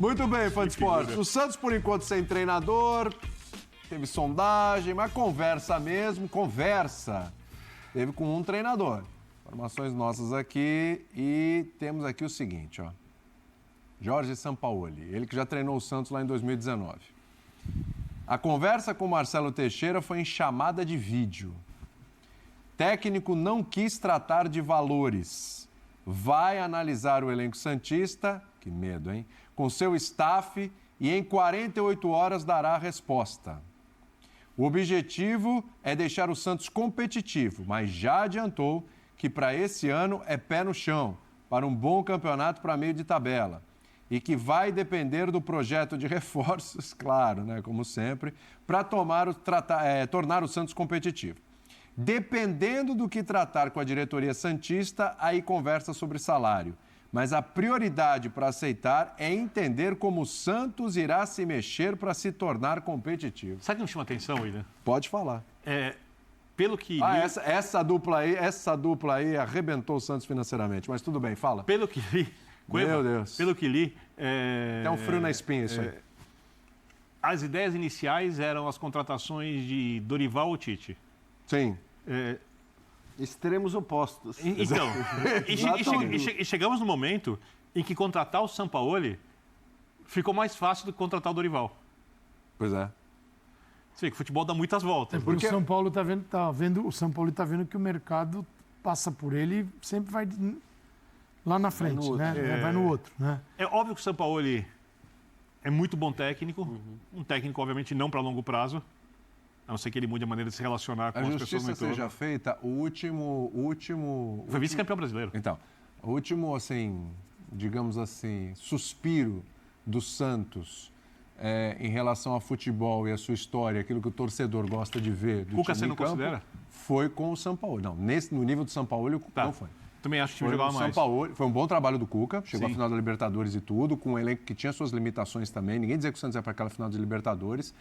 Muito bem, fã de esportes. O Santos, por enquanto, sem treinador. Teve sondagem, mas conversa mesmo, conversa. Teve com um treinador. Informações nossas aqui e temos aqui o seguinte, ó. Jorge Sampaoli, ele que já treinou o Santos lá em 2019. A conversa com Marcelo Teixeira foi em chamada de vídeo. Técnico não quis tratar de valores. Vai analisar o elenco santista, que medo, hein? Com seu staff e em 48 horas dará a resposta. O objetivo é deixar o Santos competitivo, mas já adiantou que para esse ano é pé no chão, para um bom campeonato para meio de tabela. E que vai depender do projeto de reforços, claro, né, como sempre, para tornar o Santos competitivo. Dependendo do que tratar com a diretoria santista, aí conversa sobre salário. Mas a prioridade para aceitar é entender como o Santos irá se mexer para se tornar competitivo. Sabe o que me chama atenção, William? Pode falar. Pelo que li... essa dupla aí arrebentou o Santos financeiramente, mas tudo bem, fala. Pelo que li... Meu Deus. Pelo que li... Tem um frio na espinha isso aí. As ideias iniciais eram as contratações de Dorival ou Tite. Sim. Extremos opostos. Então, e chegamos no momento em que contratar o Sampaoli ficou mais fácil do que contratar o Dorival. Pois é. Você vê que o futebol dá muitas voltas. Porque o São Paulo o São Paulo está vendo que o mercado passa por ele e sempre vai lá na frente, né? Vai no outro, né? É óbvio que o Sampaoli é muito bom técnico, um técnico, obviamente, não para longo prazo, a não ser que ele mude a maneira de se relacionar com as pessoas no entorno. A justiça seja feita, o último... Foi vice-campeão brasileiro. Então, o último, assim, digamos assim, suspiro do Santos em relação ao futebol e a sua história, aquilo que o torcedor gosta de ver do Cuca, time você não em campo, considera? Foi com o Sampaoli. Não, no nível do Sampaoli, não foi. Também acho que o time Foi jogava mais. Sampaoli, foi um bom trabalho do Cuca, chegou Sim. à final da Libertadores e tudo, com um elenco que tinha suas limitações também. Ninguém dizia que o Santos ia para aquela final de Libertadores,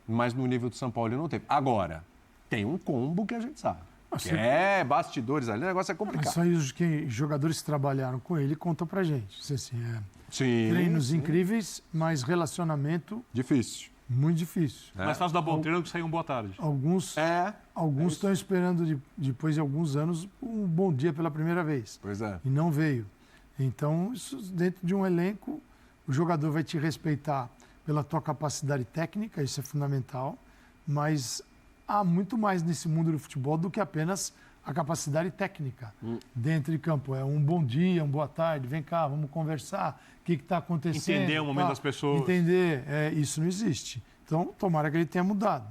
mas no nível do São Paulo não teve. Agora, tem um combo que a gente sabe. Bastidores ali, o negócio é complicado. Isso aí os jogadores que trabalharam com ele contam pra gente. Assim, Sim, treinos incríveis, mas relacionamento difícil. muito difícil. Mais fácil dar bom treino do que sair um boa tarde. Alguns estão esperando, depois de alguns anos, um bom dia pela primeira vez. Pois é. E não veio. Então, isso, dentro de um elenco, o jogador vai te respeitar pela tua capacidade técnica, isso é fundamental, mas há muito mais nesse mundo do futebol do que apenas a capacidade técnica dentro de campo. É um bom dia, uma boa tarde, vem cá, vamos conversar, o que está acontecendo. Entender o momento das pessoas. Entender, isso não existe. Então, tomara que ele tenha mudado.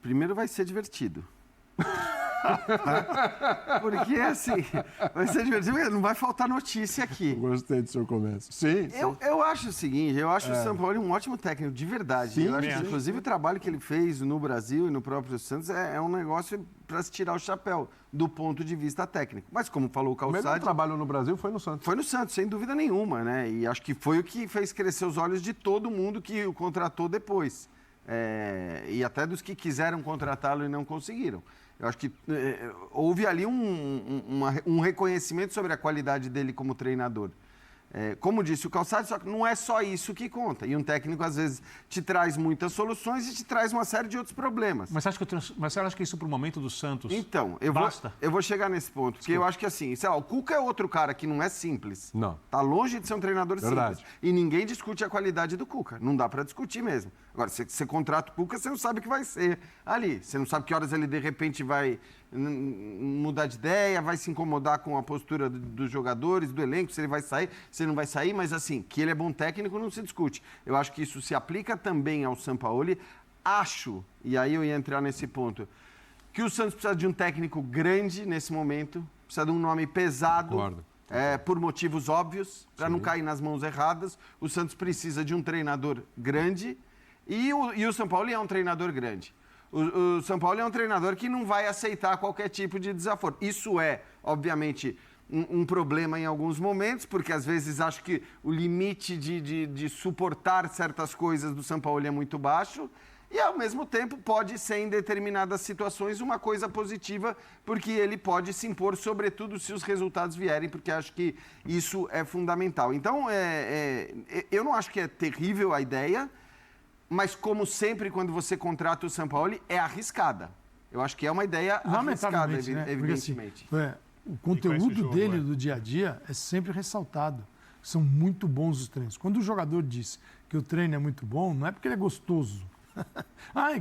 Primeiro vai ser divertido. Porque, assim, vai ser divertido, não vai faltar notícia aqui. Gostei do seu começo. Sim. Eu acho o seguinte, eu acho o São Paulo um ótimo técnico, de verdade. Sim, eu acho que, inclusive, o trabalho que ele fez no Brasil e no próprio Santos é um negócio para se tirar o chapéu do ponto de vista técnico. Mas, como falou o O Calçade... melhor trabalho no Brasil foi no Santos. Foi no Santos, sem dúvida nenhuma, né? E acho que foi o que fez crescer os olhos de todo mundo que o contratou depois. E até dos que quiseram contratá-lo e não conseguiram. Eu acho que houve ali um reconhecimento sobre a qualidade dele como treinador. Como disse o Calçado, só que não é só isso que conta. E um técnico, às vezes, te traz muitas soluções e te traz uma série de outros problemas. Mas você acha que isso, para o momento do Santos, então, basta? Eu vou chegar nesse ponto. Porque eu acho que, assim, sei lá, o Cuca é outro cara que não é simples. Não. Tá longe de ser um treinador Verdade. simples. E ninguém discute a qualidade do Cuca. Não dá para discutir mesmo. Agora, você contrata o Cuca, você não sabe o que vai ser ali. Você não sabe que horas ele, de repente, vai mudar de ideia, vai se incomodar com a postura dos jogadores, do elenco, se ele vai sair, se ele não vai sair, mas assim, que ele é bom técnico não se discute. Eu acho que isso se aplica também ao Sampaoli. Acho, e aí eu ia entrar nesse ponto, que o Santos precisa de um técnico grande nesse momento, precisa de um nome pesado, Concordo. por motivos óbvios, para não cair nas mãos erradas. O Santos precisa de um treinador grande e o Sampaoli é um treinador grande. O São Paulo é um treinador que não vai aceitar qualquer tipo de desaforo. Isso é, obviamente, um problema em alguns momentos, porque às vezes acho que o limite de suportar certas coisas do São Paulo é muito baixo. E, ao mesmo tempo, pode ser, em determinadas situações, uma coisa positiva, porque ele pode se impor, sobretudo se os resultados vierem, porque acho que isso é fundamental. Então, eu não acho que é terrível a ideia, mas, como sempre, quando você contrata o Sampaoli, é arriscada. Eu acho que é uma ideia arriscada, evidentemente. Porque, assim, o conteúdo dele do dia a dia é sempre ressaltado. São muito bons os treinos. Quando o jogador diz que o treino é muito bom, não é porque ele é gostoso.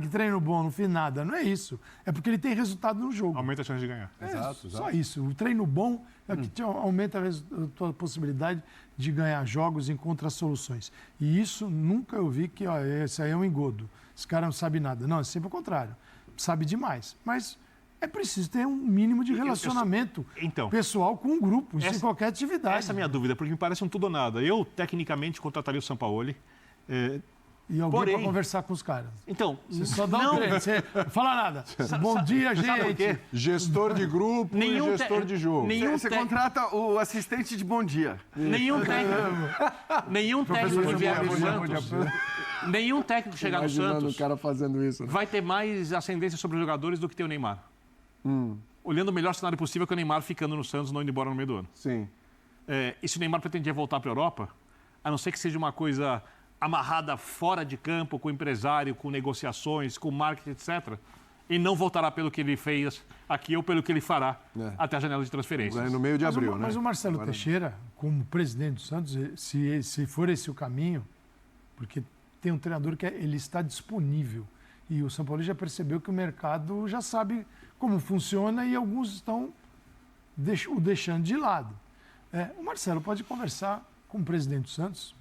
Que treino bom, não fiz nada. Não é isso. É porque ele tem resultado no jogo. Aumenta a chance de ganhar. Exato. Só isso. O treino bom é que aumenta a possibilidade de ganhar jogos e encontrar soluções. E isso nunca eu vi que esse aí é um engodo. Esse cara não sabe nada. Não, é sempre o contrário. Sabe demais. Mas é preciso ter um mínimo de relacionamento pessoal com um grupo, em qualquer atividade. Essa é a minha dúvida, porque me parece um tudo ou nada. Eu, tecnicamente, contrataria o Sampaoli. E alguém para conversar com os caras. Então, você só dá um treino, você não fala nada. Bom dia, gente. Gestor de grupo e gestor de jogo. Você contrata o assistente de bom dia. Nenhum técnico que vier pro Santos, nenhum técnico chegar no Santos o cara fazendo isso. vai ter mais ascendência sobre os jogadores do que tem o Neymar. Olhando o melhor cenário possível, que é o Neymar ficando no Santos, não indo embora no meio do ano. Sim. E se o Neymar pretendia voltar para a Europa, a não ser que seja uma coisa amarrada fora de campo, com empresário, com negociações, com marketing, etc., e não voltará pelo que ele fez aqui ou pelo que ele fará até a janela de transferências. No meio de abril, Mas o Marcelo Teixeira, como presidente do Santos, se for esse o caminho, porque tem um treinador que ele está disponível, e o São Paulo já percebeu que o mercado já sabe como funciona e alguns estão o deixando de lado. O Marcelo pode conversar com o presidente do Santos,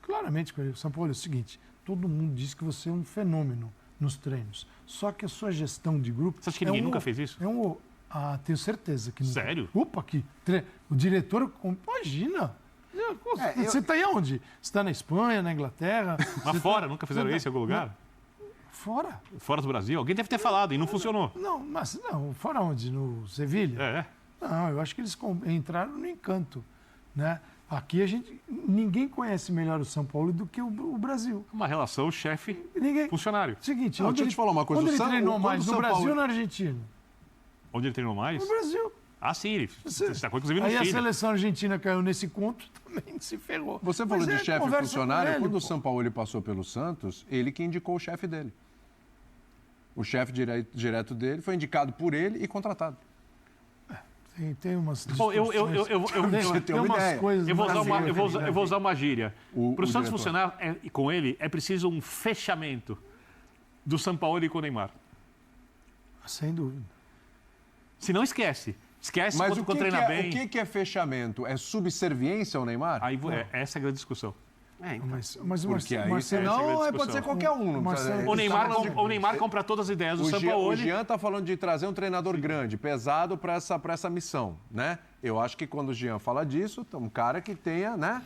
claramente com ele. São Paulo, é o seguinte, todo mundo diz que você é um fenômeno nos treinos, só que a sua gestão de grupo... Você acha que ninguém nunca fez isso? Tenho certeza que nunca. Sério? Opa, o diretor... Imagina! Você está aí onde? Você está na Espanha, na Inglaterra? Mas fora? Nunca fizeram isso em algum lugar? Fora? Fora do Brasil? Alguém deve ter falado e não funcionou. Não, fora onde? No Sevilha? Não, eu acho que eles entraram no encanto, né? Aqui ninguém conhece melhor o São Paulo do que o Brasil. Uma relação chefe-funcionário. Seguinte, deixa eu te falar uma coisa. Onde ele treinou mais, no Brasil ou na Argentina? Onde ele treinou mais? No Brasil. Sim, ele está inclusive no Chile. Aí a seleção argentina caiu nesse conto, também se ferrou. Você falou de chefe funcionário. Quando o São Paulo passou pelo Santos, ele que indicou o chefe dele. O chefe direto dele foi indicado por ele e contratado. Tem umas coisas. Eu vou usar uma gíria. Para o Santos funcionar com ele, é preciso um fechamento do Sampaoli com o Neymar. Sem dúvida. Se não, esquece. Esquece mas quando treina bem. O que é fechamento? É subserviência ao Neymar? Essa é a grande discussão. Mas porque aí senão pode ser qualquer um. O Neymar compra todas as ideias do Sampaoli. O Jean está falando de trazer um treinador grande, pesado para essa missão, né? Eu acho que quando o Jean fala disso, um cara que tenha, né?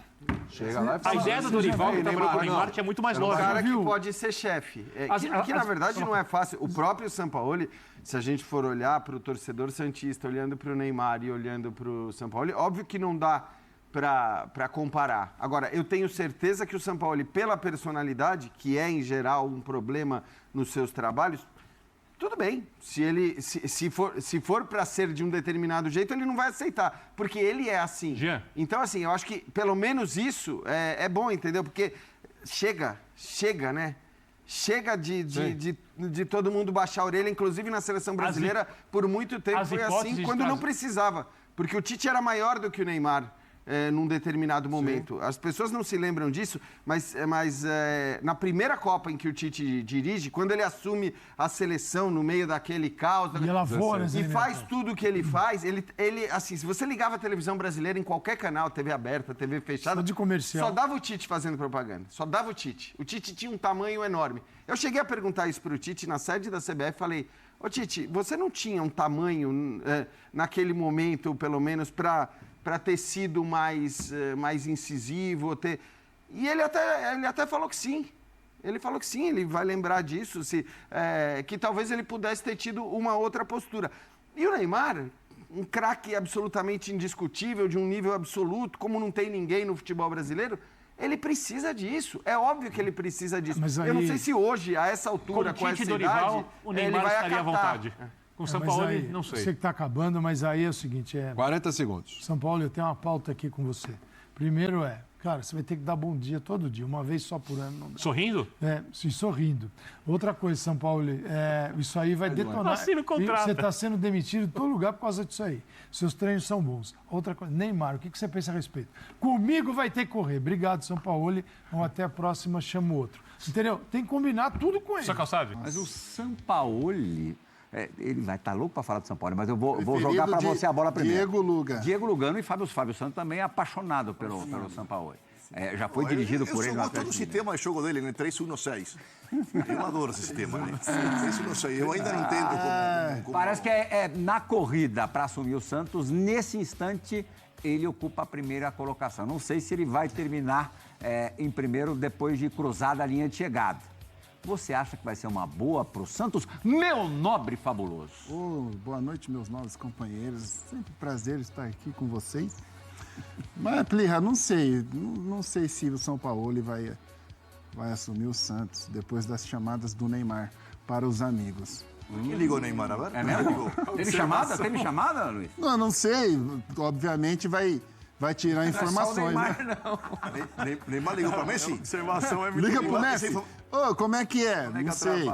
Chega lá e fala... A ideia do Dorival que trabalhou com o Neymar é muito mais lógica. Um cara que pode ser chefe. Que na verdade não é fácil. O próprio Sampaoli, se a gente for olhar para o torcedor santista, olhando para o Neymar e olhando para o Sampaoli, óbvio que não dá para comparar. Agora, eu tenho certeza que o Sampaoli, pela personalidade, que é em geral um problema nos seus trabalhos, tudo bem. Se for para ser de um determinado jeito, ele não vai aceitar, porque ele é assim. Jean. Então, assim, eu acho que pelo menos isso é bom, entendeu? Porque chega, né? Chega de todo mundo baixar a orelha, inclusive na seleção brasileira, por muito tempo foi assim, quando não precisava. Porque o Tite era maior do que o Neymar. Num determinado momento. Sim. As pessoas não se lembram disso, mas na primeira Copa em que o Tite dirige, quando ele assume a seleção no meio daquele caos e faz tudo o que ele faz, ele assim, se você ligava a televisão brasileira em qualquer canal, TV aberta, TV fechada, só de comercial, só dava o Tite fazendo propaganda. Só dava o Tite. O Tite tinha um tamanho enorme. Eu cheguei a perguntar isso para o Tite na sede da CBF e falei: ô Tite, você não tinha um tamanho naquele momento, pelo menos, para ter sido mais incisivo? E ele até falou que sim. Ele falou que sim, ele vai lembrar disso, que talvez ele pudesse ter tido uma outra postura. E o Neymar, um craque absolutamente indiscutível, de um nível absoluto, como não tem ninguém no futebol brasileiro, Ele precisa disso. É óbvio que ele precisa disso. Mas aí- Eu não sei se hoje, a essa altura, com essa Tite e Dorival, idade, o ele Neymar vai estaria à acatar. vontade. Com o São Mas Paulo, aí, não sei. Eu sei que está acabando, mas aí é o seguinte, 40 segundos. São Paulo, eu tenho uma pauta aqui com você. Primeiro cara, você vai ter que dar bom dia todo dia, uma vez só por ano. Não dá. Sorrindo? Sim, sorrindo. Outra coisa, São Paulo, isso aí vai detonar. Assina o contrato. E você está sendo demitido de todo lugar por causa disso aí. Seus treinos são bons. Outra coisa, Neymar, o que você pensa a respeito? Comigo vai ter que correr. Obrigado, São Paulo. Vamos até a próxima, chamo outro. Entendeu? Tem que combinar tudo com ele. Só Calçade? Mas o Sampaoli, ele vai estar louco para falar do Sampaoli, mas eu vou Preferido jogar para de você a bola primeiro. Diego Luga. Diego Lugano e Fábio Santos também é apaixonado pelo Sampaoli. Já foi dirigido por ele no Eu gosto do Atlético Mineiro. sistema de jogo dele, né? 3-1-6. Eu adoro esse sistema, né? 3-1-6. Eu ainda não entendo como... Parece que na corrida para assumir o Santos, nesse instante, ele ocupa a primeira colocação. Não sei se ele vai terminar em primeiro depois de cruzar a linha de chegada. Você acha que vai ser uma boa para o Santos, meu nobre fabuloso? Boa noite, meus novos companheiros. Sempre prazer estar aqui com vocês. Mas, Plirra, não sei se o São Paulo vai assumir o Santos depois das chamadas do Neymar para os amigos. Quem ligou o Neymar? A ver? É mesmo? Teve chamada? Teve chamada, Luiz? Não sei. Obviamente vai tirar informações, né? Neymar ligou para Messi? Observação é muito Liga pro boa. Messi. Ô, como é que é? Não sei.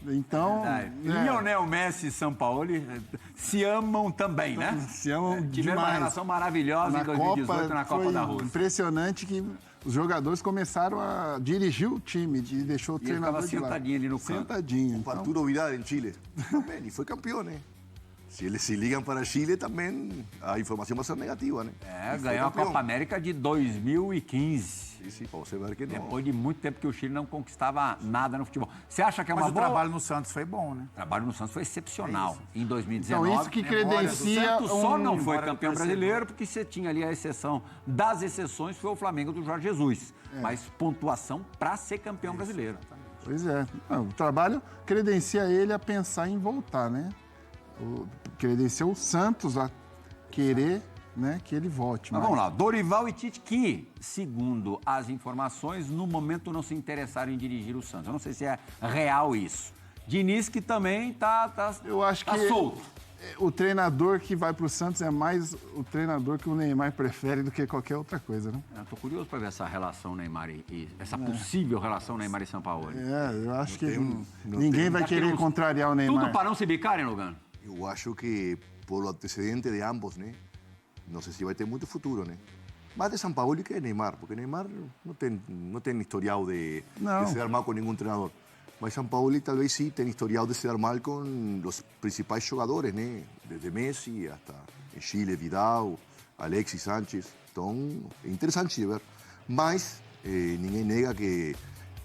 Então, Lionel Messi e Sampaoli se amam também, né? se amam Tiveram uma demais. relação maravilhosa em 2018 na Copa foi da Rússia. impressionante que os jogadores começaram a dirigir o time e deixou o E ele treinador ficava de lado. sentadinho ali no canto. Sentadinho. O Então, Arturo Vidal em Chile. Também, e foi campeão, né? Se eles se ligam para Chile, também a informação vai ser negativa, né? É, E foi ganhou a campeão. Copa América de 2015. Sim, para você ver que não. Depois de muito tempo que o Chile não conquistava nada no futebol. Você acha que é uma Mas o boa... trabalho no Santos foi bom, né? O trabalho no Santos foi excepcional. Em 2019, então, isso que credencia o Santos só não foi memória do campeão torcedor. brasileiro porque você tinha ali a exceção das exceções, foi o Flamengo do Jorge Jesus. Mas pontuação para ser campeão brasileiro. Pois é. Não, o trabalho credencia ele a pensar em voltar, né? Credencia o Santos a querer, né, que ele volte. Mas vamos lá, Dorival e Tite, que, segundo as informações, no momento não se interessaram em dirigir o Santos. Eu não sei se é real isso. Diniz, que também Eu acho tá que solto. o treinador que vai para o Santos é mais o treinador que o Neymar prefere do que qualquer outra coisa, né? Eu tô curioso para ver essa relação Neymar e essa possível relação Neymar e Sampaoli. Eu acho que ninguém vai querer contrariar o Neymar. Tudo para não se bicarem, Lugano? Eu acho que, por o antecedente de ambos, né? Não sei se vai ter muito futuro, né? Mais de São Paulo que de Neymar, porque Neymar não tem historial de se dar mal com nenhum treinador. Mas São Paulo talvez sim tem historial de se dar mal com os principais jogadores, né? Desde Messi hasta em Chile, Vidal, Alexis Sánchez. Então, é interessante de ver. Mas ninguém nega que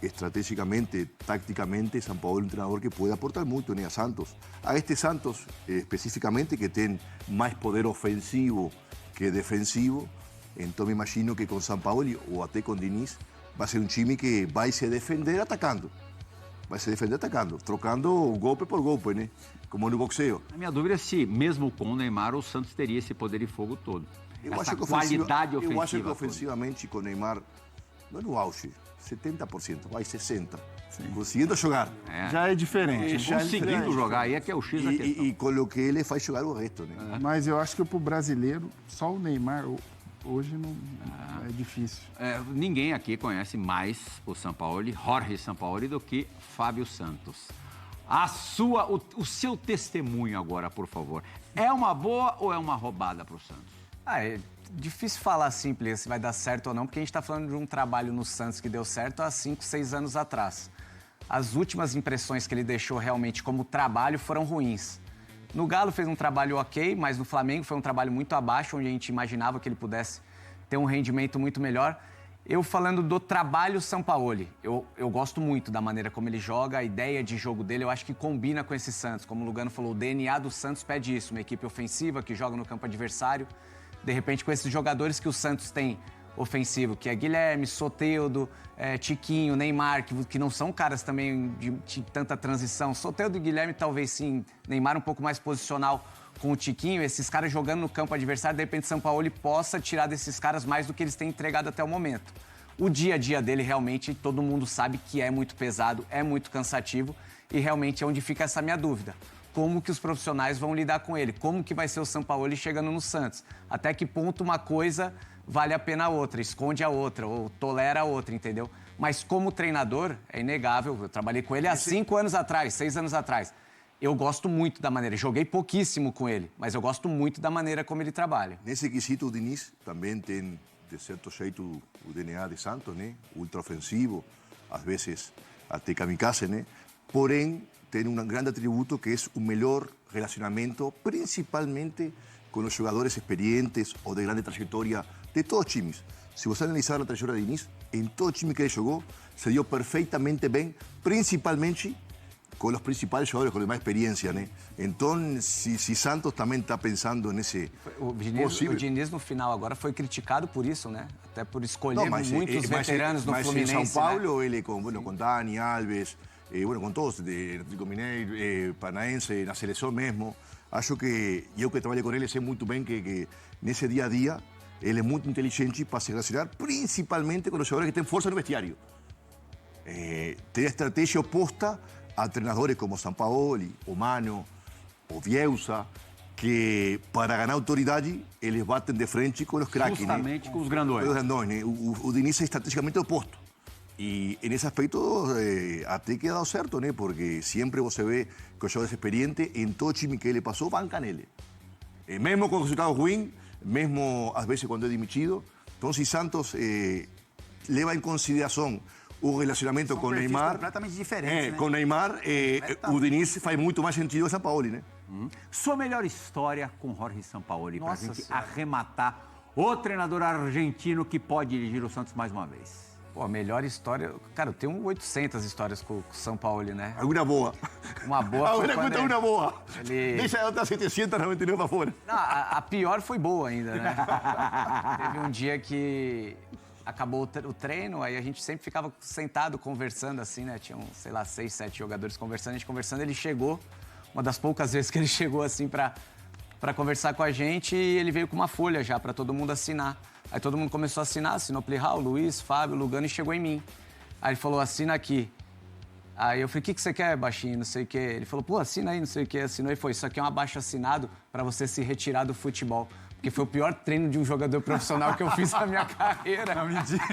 estrategicamente, tácticamente, São Paulo é um treinador que pode aportar muito, né, a Santos. A este Santos, especificamente, que tem mais poder ofensivo que defensivo. Então, me imagino que com São Paulo, ou até com Diniz, vai ser um time que vai se defender atacando. Vai se defender atacando, trocando golpe por golpe, né? Como no boxeo. A minha dúvida é se, mesmo com o Neymar, o Santos teria esse poder de fogo todo. Essa qualidade ofensiva. Eu acho que toda. ofensivamente, com o Neymar, não é no auge, 70%, vai 60%. Conseguindo jogar. Já é diferente. Conseguindo jogar, aí é que é o X da questão. E com o que ele faz jogar o resto, né? Mas eu acho que para o brasileiro, só o Neymar hoje não é difícil. Ninguém aqui conhece mais o Sampaoli, Jorge Sampaoli, do que Fábio Santos. O seu testemunho agora, por favor. É uma boa ou é uma roubada para o Santos? É difícil falar simples se vai dar certo ou não, porque a gente está falando de um trabalho no Santos que deu certo há 5, 6 anos atrás. As últimas impressões que ele deixou realmente como trabalho foram ruins. No Galo fez um trabalho ok, mas no Flamengo foi um trabalho muito abaixo, onde a gente imaginava que ele pudesse ter um rendimento muito melhor. Eu falando do trabalho Sampaoli, eu gosto muito da maneira como ele joga, a ideia de jogo dele, eu acho que combina com esse Santos. Como o Lugano falou, o DNA do Santos pede isso, uma equipe ofensiva que joga no campo adversário. De repente, com esses jogadores que o Santos tem ofensivo, que é Guilherme, Soteldo, Tiquinho, Neymar, que não são caras também de tanta transição. Soteldo e Guilherme talvez sim, Neymar um pouco mais posicional com o Tiquinho, esses caras jogando no campo adversário, de repente Sampaoli possa tirar desses caras mais do que eles têm entregado até o momento. O dia a dia dele, realmente, todo mundo sabe que é muito pesado, é muito cansativo e realmente é onde fica essa minha dúvida. Como que os profissionais vão lidar com ele? Como que vai ser o Sampaoli chegando no Santos? Até que ponto uma coisa vale a pena a outra, esconde a outra ou tolera a outra, entendeu? Mas como treinador, é inegável, eu trabalhei com ele há 5 anos atrás, 6 anos atrás. Eu gosto muito da maneira, joguei pouquíssimo com ele, mas eu gosto muito da maneira como ele trabalha. Nesse quesito, o Diniz também tem, de certo jeito, o DNA de Santos, né? Ultraofensivo, às vezes até kamikaze, né? Porém, tem um grande atributo que é o melhor relacionamento, principalmente com os jogadores experientes ou de grande trajetória de todos os times. Se você analisar a trajetória de Diniz, em todo time que ele jogou, se deu perfeitamente bem, principalmente com os principais jogadores, com mais experiência, né? Então, se Santos também está pensando nesse o Diniz, no final, agora foi criticado por isso, né? Até por escolher muitos veteranos no Fluminense. Mas em São Paulo, ele com Dani Alves, com todos, de Atlético Mineiro, Paranaense, na seleção mesmo. Acho que eu que trabalhei com ele sei muito bem que nesse dia a dia ele é muito inteligente para se relacionar, principalmente com os jogadores que têm força no vestiário. Tem a estratégia oposta a treinadores como Sampaoli, o Mano, o Bielsa, que para ganhar autoridade eles batem de frente com os craques. Justamente, né? com os grandões. Né? O Diniz é estrategicamente oposto. E nesse aspecto até que ha dado certo, né? Porque sempre você vê que os jogadores experientes, em todo time que ele passou, bancam nele. Mesmo com resultados ruins, mesmo às vezes quando é demitido. Então, se Santos leva em consideração o relacionamento com Neymar, completamente diferente, né? Com Neymar, o Diniz faz muito mais sentido que Sampaoli, né? Sua melhor história com Jorge Sampaoli, para a gente arrematar o treinador argentino que pode dirigir o Santos mais uma vez. Pô, a melhor história... Cara, eu tenho 800 histórias com o Sampaoli, né? Alguma boa. Uma boa foi Agora conta uma boa. Ele... Deixa a outra 799 para fora. Não, a pior foi boa ainda, né? Teve um dia que acabou o treino, aí a gente sempre ficava sentado conversando assim, né? Tinham, sei lá, 6, 7 jogadores conversando, a gente conversando, ele chegou, uma das poucas vezes que ele chegou assim para conversar com a gente, e ele veio com uma folha já para todo mundo assinar. Aí todo mundo começou a assinar, assinou Plihal, Luiz, Fábio, Lugano, e chegou em mim. Aí ele falou, assina aqui. Aí eu falei, o que você quer, baixinho, não sei o quê. Ele falou, pô, assina aí, não sei o quê. Assinou e foi, isso aqui é um abaixo-assinado para você se retirar do futebol. Porque foi o pior treino de um jogador profissional que eu fiz na minha carreira. Não me diga.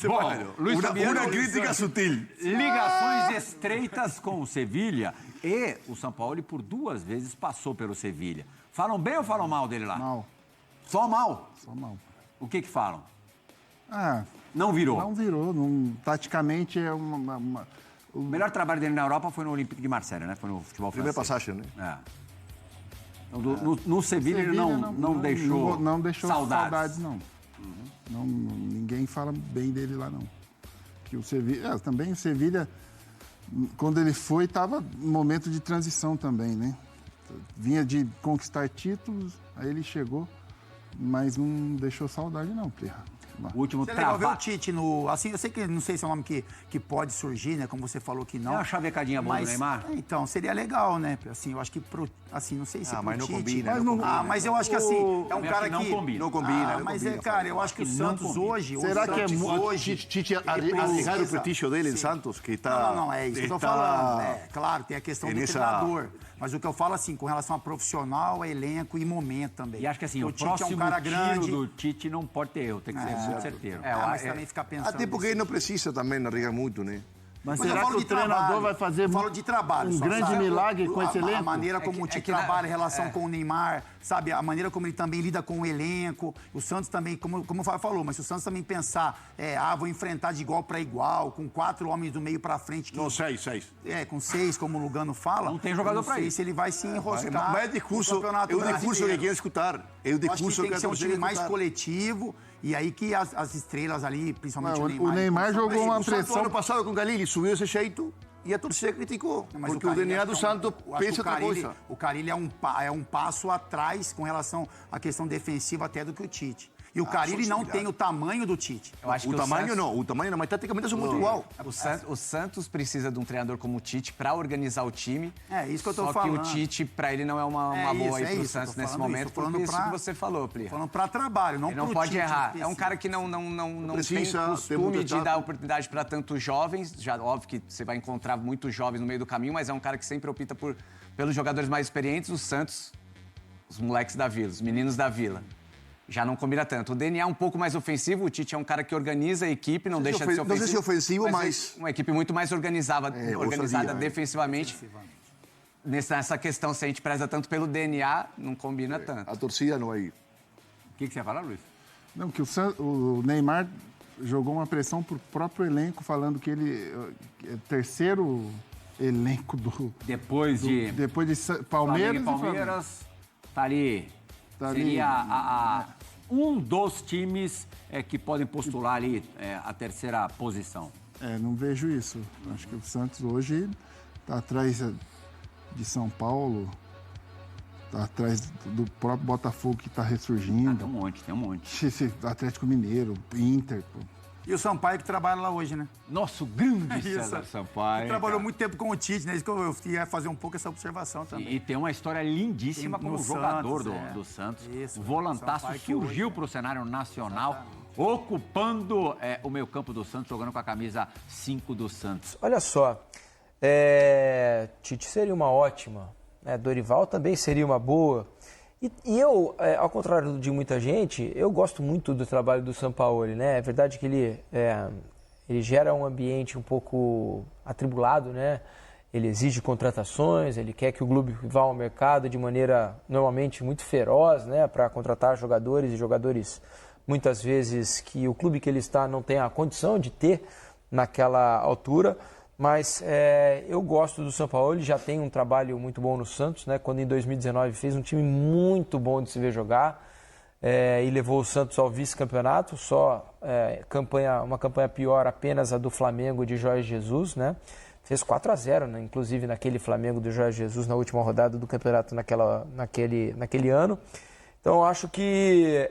Uma crítica sutil. Ligações estreitas com o Sevilha. E o Sampaoli, por 2 vezes, passou pelo Sevilha. Falam bem ou falam mal dele lá? Mal. Só mal? Só mal. O que falam? Não virou. Não virou. Taticamente é O melhor trabalho dele na Europa foi no Olympique de Marselha, né? Foi no futebol francês. Primeira passagem, né? Então, no Sevilha ele não deixou saudades. Não, ninguém fala bem dele lá, não. Que o Sevilha, também o Sevilha, quando ele foi, estava em momento de transição também, né? Vinha de conquistar títulos, aí ele chegou, mas não deixou saudade, não, Plihal. O último é legal ver o Tite no... Assim, eu sei que não sei se é um nome que pode surgir, né? Como você falou que não. É uma chavecadinha boa do Neymar? Então, seria legal, né? Assim, eu acho que não sei se mas não Tite, combina. mas eu acho que assim, é um cara que... Não combina. Não combina. Mas cara, eu acho que o Santos hoje... Será que é hoje... Tite arriesgaram o prestígio dele em Santos, que está... Não, é isso que eu tô falando. Claro, tem a questão do treinador. Mas o que eu falo, assim, com relação a profissional, elenco e momento também. E acho que assim, o Tite próximo é um cara grande. do Tite não pode ter erro, tem que ser muito certeiro. Mas também ficar pensando... Até porque ele não precisa também arriesgar muito, né? Mas será que o treinador vai fazer um grande milagre com esse elenco? A maneira como o Tite trabalha em relação com o Neymar, sabe? A maneira como ele também lida com o elenco. O Santos também, como o Fábio falou, mas se o Santos também pensar, vou enfrentar de igual para igual, com 4 homens do meio para frente. Não, 6. Com 6, como o Lugano fala. Não tem jogador para isso. Não sei se ele vai se enroscar. Mas é o discurso que quer escutar. É o discurso que tem que ser um time mais coletivo. E aí que as estrelas ali, principalmente o Neymar... O Neymar jogou uma pressão... Ano passado com o Galilli subiu desse jeito e a torcida criticou. Porque o DNA do Santos pensa outra coisa. O Carille é um passo atrás com relação à questão defensiva até do que o Tite. E o Carille não tem o tamanho do Tite. Eu acho que o tamanho não, mas taticamente são muito igual. O Santos precisa de um treinador como o Tite para organizar o time. É isso que eu tô falando. Só falando. que o Tite, para ele, não é uma boa aí pro Santos nesse momento, por isso que você falou, Plirra. Falando para trabalho, não ele não pro pode Tite errar. É um cara que não tem costume de dar oportunidade para tantos jovens. Já óbvio que você vai encontrar muitos jovens no meio do caminho, mas é um cara que sempre opta pelos jogadores mais experientes. O Santos, os moleques da Vila, os meninos da Vila. Já não combina tanto. O DNA é um pouco mais ofensivo, o Tite é um cara que organiza a equipe, não deixa de ser ofensivo. Não sei se ofensivo, mas... Uma equipe muito mais organizada defensivamente. Nessa questão, se a gente preza tanto pelo DNA, não combina tanto. A torcida não vai... O que você ia falar, Luiz? Não, que o Neymar jogou uma pressão pro próprio elenco, falando que ele é o terceiro elenco Depois de Palmeiras tá ali. Seria um dos times que podem postular ali a terceira posição. Não vejo isso. Acho que o Santos hoje está atrás de São Paulo, está atrás do próprio Botafogo que está ressurgindo. Tem um monte. Atlético Mineiro, Inter. Pô. E o Sampaio que trabalha lá hoje, né? Nosso grande César Sampaio. Ele trabalhou muito tempo com o Tite, né? Isso que eu ia fazer um pouco essa observação também. E tem uma história lindíssima como jogador do Santos. O volantaço surgiu para o cenário nacional, ocupando o meio-campo do Santos, jogando com a camisa 5 do Santos. Olha só, Tite seria uma ótima, Dorival também seria uma boa. E eu, ao contrário de muita gente, eu gosto muito do trabalho do Sampaoli, né? É verdade que ele gera um ambiente um pouco atribulado, né? Ele exige contratações, ele quer que o clube vá ao mercado de maneira normalmente muito feroz, né? Para contratar jogadores muitas vezes que o clube que ele está não tem a condição de ter naquela altura. Mas eu gosto do Sampaoli, já tem um trabalho muito bom no Santos, né? Quando em 2019 fez um time muito bom de se ver jogar e levou o Santos ao vice-campeonato, uma campanha pior apenas a do Flamengo de Jorge Jesus, né? Fez 4-0, né? Inclusive naquele Flamengo do Jorge Jesus na última rodada do campeonato naquele ano. Então eu acho que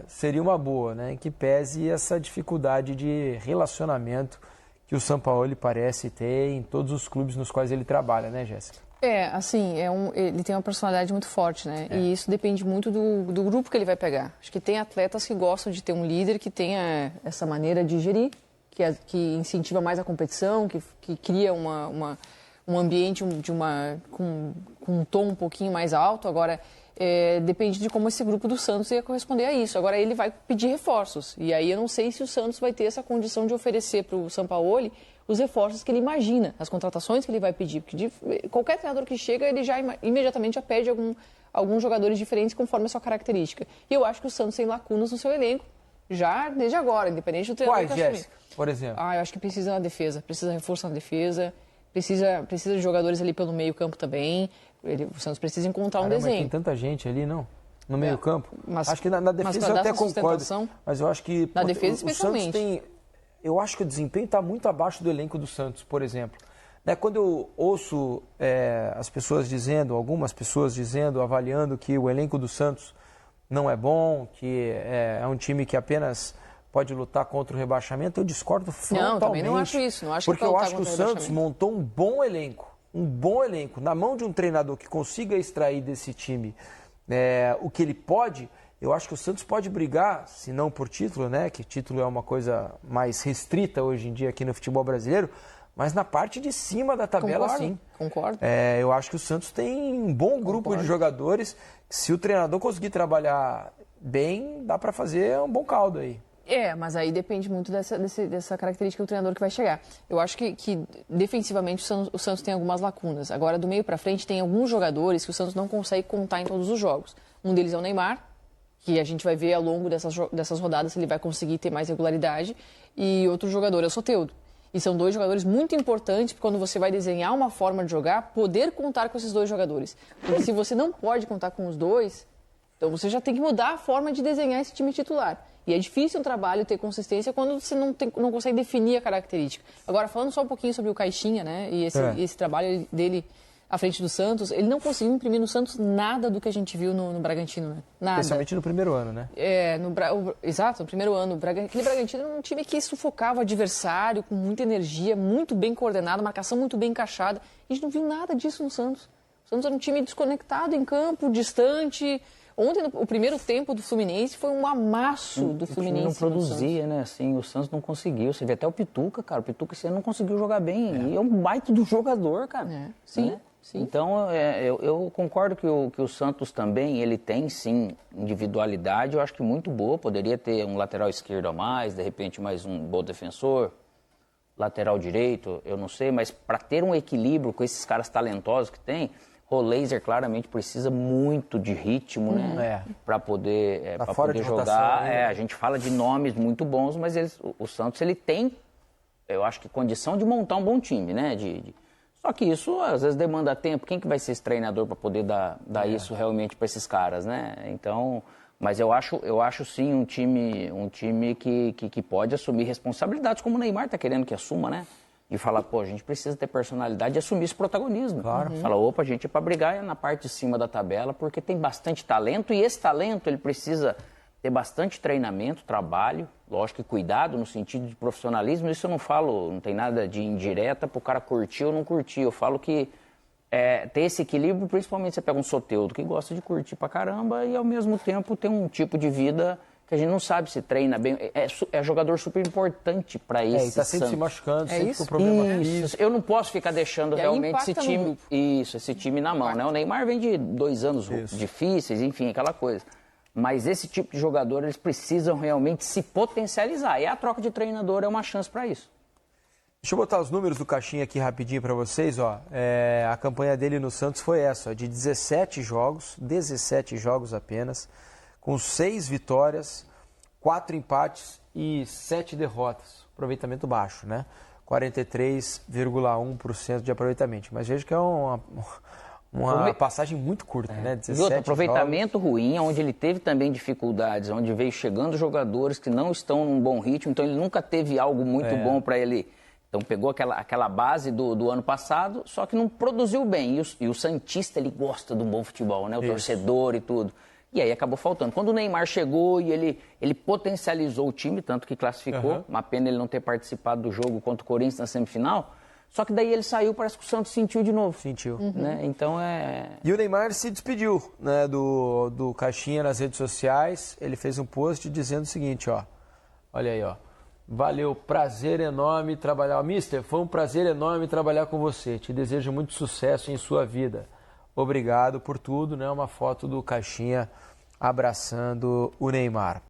seria uma boa, né? Que pese essa dificuldade de relacionamento que o Sampaoli parece ter em todos os clubes nos quais ele trabalha, né, Jéssica? Ele tem uma personalidade muito forte, né? E isso depende muito do grupo que ele vai pegar. Acho que tem atletas que gostam de ter um líder que tenha essa maneira de gerir, que incentiva mais a competição, que cria um ambiente com um tom um pouquinho mais alto. Agora, depende de como esse grupo do Santos ia corresponder a isso. Agora, ele vai pedir reforços. E aí eu não sei se o Santos vai ter essa condição de oferecer para o Sampaoli os reforços que ele imagina, as contratações que ele vai pedir. Porque qualquer treinador que chega, ele já imediatamente já pede alguns jogadores diferentes conforme a sua característica. E eu acho que o Santos tem lacunas no seu elenco, já desde agora, independente do treinador que assumir. Por exemplo? Eu acho que precisa na defesa, precisa reforço na defesa, precisa de jogadores ali pelo meio campo também. O Santos precisa encontrar um desenho. Mas tem tanta gente ali, não? No meio campo? Acho que na defesa eu até concordo. Mas eu acho que na defesa, especialmente. O Santos eu acho que o desempenho está muito abaixo do elenco do Santos, por exemplo. Quando eu ouço algumas pessoas dizendo, avaliando que o elenco do Santos não é bom, que é um time que apenas pode lutar contra o rebaixamento, eu discordo frontalmente. Não, também não acho isso. Porque eu acho que o Santos montou um bom elenco, na mão de um treinador que consiga extrair desse time o que ele pode. Eu acho que o Santos pode brigar, se não por título, né? Que título é uma coisa mais restrita hoje em dia aqui no futebol brasileiro, mas na parte de cima da tabela, sim. Concordo. Eu acho que o Santos tem um bom grupo de jogadores. Se o treinador conseguir trabalhar bem, dá para fazer um bom caldo aí. Mas aí depende muito dessa característica do treinador que vai chegar. Eu acho que defensivamente o Santos tem algumas lacunas. Agora, do meio para frente, tem alguns jogadores que o Santos não consegue contar em todos os jogos. Um deles é o Neymar, que a gente vai ver ao longo dessas rodadas se ele vai conseguir ter mais regularidade. E outro jogador é o Soteldo. E são dois jogadores muito importantes para quando você vai desenhar uma forma de jogar, poder contar com esses dois jogadores. Porque se você não pode contar com os dois, então você já tem que mudar a forma de desenhar esse time titular. E é difícil um trabalho ter consistência quando você não consegue definir a característica. Agora, falando só um pouquinho sobre o Caixinha, né? E esse trabalho dele à frente do Santos, ele não conseguiu imprimir no Santos nada do que a gente viu no Bragantino, né? Nada. Especialmente no primeiro ano, né? Exato, no primeiro ano. Aquele Bragantino era um time que sufocava o adversário com muita energia, muito bem coordenado, marcação muito bem encaixada. A gente não viu nada disso no Santos. O Santos era um time desconectado em campo, distante. Ontem, o primeiro tempo do Fluminense foi um amasso do Fluminense. O time não produzia, né? Assim, o Santos não conseguiu. Você vê até o Pituca, cara. O Pituca esse ano não conseguiu jogar bem. E é um baita do jogador, cara. Sim, né? sim. Então, eu concordo que o Santos também, ele tem, sim, individualidade. Eu acho que muito boa. Poderia ter um lateral esquerdo a mais, de repente mais um bom defensor. Lateral direito, eu não sei. Mas para ter um equilíbrio com esses caras talentosos que tem... Roleiser claramente precisa muito de ritmo, né? Para poder, pra poder jogar. A gente fala de nomes muito bons, mas o Santos ele tem, eu acho que condição de montar um bom time, né? Só que isso às vezes demanda tempo. Quem que vai ser esse treinador para poder dar isso realmente para esses caras, né? Então, mas eu acho sim um time que pode assumir responsabilidades, como o Neymar está querendo que assuma, né? De falar, pô, a gente precisa ter personalidade e assumir esse protagonismo. Claro. Fala, opa, a gente é para brigar na parte de cima da tabela, porque tem bastante talento, e esse talento, ele precisa ter bastante treinamento, trabalho, lógico, e cuidado no sentido de profissionalismo. Isso eu não falo, não tem nada de indireta para o cara curtir ou não curtir. Eu falo que ter esse equilíbrio, principalmente você pega um Soteldo que gosta de curtir pra caramba e, ao mesmo tempo, tem um tipo de vida... que a gente não sabe se treina bem. É jogador super importante para esse e tá sempre Santos. se machucando, sempre isso? com problema físico. Eu não posso ficar deixando E aí realmente esse impacta no time, grupo. esse time na mão, né? O Neymar vem de 2 anos difíceis, enfim, aquela coisa. Mas esse tipo de jogador, eles precisam realmente se potencializar. E a troca de treinador é uma chance para isso. Deixa eu botar os números do Caixinha aqui rapidinho para vocês, ó. A campanha dele no Santos foi essa, ó, de 17 jogos apenas, com 6 vitórias, 4 empates e 7 derrotas. Aproveitamento baixo, né? 43,1% de aproveitamento. Mas vejo que é uma passagem muito curta, né? 17 e outro aproveitamento jogos. ruim, onde ele teve também dificuldades, onde veio chegando jogadores que não estão num bom ritmo, então ele nunca teve algo muito bom para ele. Então pegou aquela base do ano passado, só que não produziu bem. E o Santista, ele gosta do bom futebol, né? O torcedor e tudo. E aí acabou faltando. Quando o Neymar chegou e ele potencializou o time, tanto que classificou, uma pena ele não ter participado do jogo contra o Corinthians na semifinal, só que daí ele saiu, parece que o Santos sentiu de novo. Sentiu. Né? Então E o Neymar se despediu, né, do Caixinha nas redes sociais. Ele fez um post dizendo o seguinte, ó. Olha aí, ó. Valeu, prazer enorme trabalhar. Mister, foi um prazer enorme trabalhar com você. Te desejo muito sucesso em sua vida. Obrigado por tudo, né? Uma foto do Caixinha abraçando o Neymar.